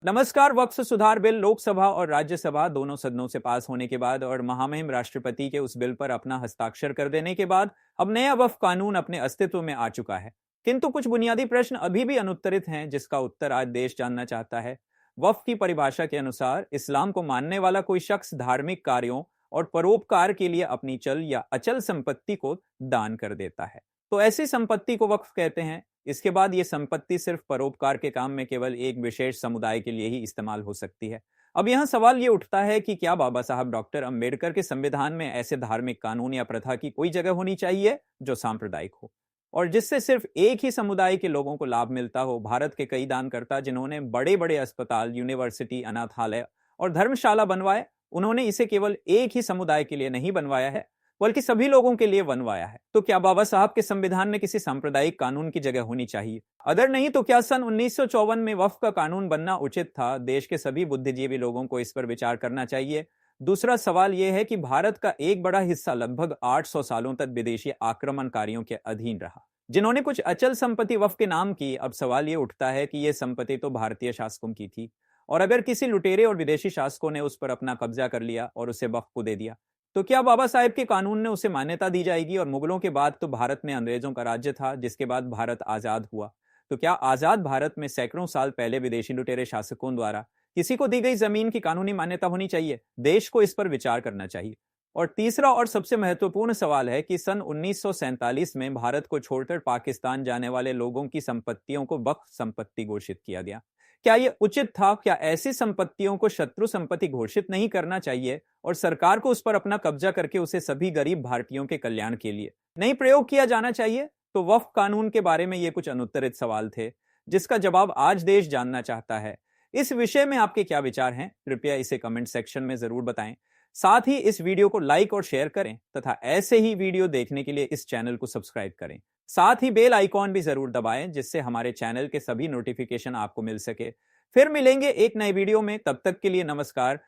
नमस्कार। वक्फ सुधार बिल लोकसभा और राज्यसभा दोनों सदनों से पास होने के बाद और महामहिम राष्ट्रपति के उस बिल पर अपना हस्ताक्षर कर देने के बाद अब नया वक्फ कानून अपने अस्तित्व में आ चुका है। किंतु कुछ बुनियादी प्रश्न अभी भी अनुत्तरित हैं, जिसका उत्तर आज देश जानना चाहता है। वक्फ की परिभाषा के अनुसार इस्लाम को मानने वाला कोई शख्स धार्मिक कार्यों और परोपकार के लिए अपनी चल या अचल संपत्ति को दान कर देता है, तो ऐसी संपत्ति को वक्फ कहते हैं। इसके बाद ये संपत्ति सिर्फ परोपकार के काम में केवल एक विशेष समुदाय के लिए ही इस्तेमाल हो सकती है। अब यहाँ सवाल ये उठता है कि क्या बाबा साहब डॉक्टर अंबेडकर के संविधान में ऐसे धार्मिक कानून या प्रथा की कोई जगह होनी चाहिए जो सांप्रदायिक हो और जिससे सिर्फ एक ही समुदाय के लोगों को लाभ मिलता हो। भारत के कई दानकर्ता जिन्होंने बड़े बड़े अस्पताल, यूनिवर्सिटी, अनाथालय और धर्मशाला बनवाए, उन्होंने इसे केवल एक ही समुदाय के लिए नहीं बनवाया है, बल्कि सभी लोगों के लिए बनवाया है। तो क्या बाबा साहब के संविधान में किसी सांप्रदायिक कानून की जगह होनी चाहिए? अगर नहीं तो क्या सन 1954 में वक्फ का कानून बनना उचित था? देश के सभी बुद्धिजीवी लोगों को इस पर विचार करना चाहिए। दूसरा सवाल यह है कि भारत का एक बड़ा हिस्सा लगभग 800 सालों तक विदेशी आक्रमणकारियों के अधीन रहा, जिन्होंने कुछ अचल संपत्ति वक्फ के नाम की। अब सवाल यह उठता है कि यह संपत्ति तो भारतीय शासकों की थी, और अगर किसी लुटेरे और विदेशी शासकों ने उस पर अपना कब्जा कर लिया और उसे वक्फ को दे दिया, तो क्या बाबा साहेब के कानून ने उसे मान्यता दी जाएगी? और मुगलों के बाद तो भारत में अंग्रेजों का राज्य था, जिसके बाद भारत आजाद हुआ। तो क्या आजाद भारत में सैकड़ों साल पहले विदेशी लुटेरे शासकों द्वारा किसी को दी गई जमीन की कानूनी मान्यता होनी चाहिए? देश को इस पर विचार करना चाहिए। और तीसरा और सबसे महत्वपूर्ण सवाल है कि सन 1947 में भारत को छोड़कर पाकिस्तान जाने वाले लोगों की संपत्तियों को वक्फ संपत्ति घोषित किया गया। क्या यह उचित था? क्या ऐसी संपत्तियों को शत्रु संपत्ति घोषित नहीं करना चाहिए और सरकार को उस पर अपना कब्जा करके उसे सभी गरीब भारतीयों के कल्याण के लिए नहीं प्रयोग किया जाना चाहिए? तो वक्फ कानून के बारे में ये कुछ अनुत्तरित सवाल थे, जिसका जवाब आज देश जानना चाहता है। इस विषय में आपके क्या विचार हैं? कृपया इसे कमेंट सेक्शन में जरूर बताएं। साथ ही इस वीडियो को लाइक और शेयर करें तथा ऐसे ही वीडियो देखने के लिए इस चैनल को सब्सक्राइब करें। साथ ही बेल आइकॉन भी जरूर दबाएं, जिससे हमारे चैनल के सभी नोटिफिकेशन आपको मिल सके। फिर मिलेंगे एक नए वीडियो में, तब तक के लिए नमस्कार।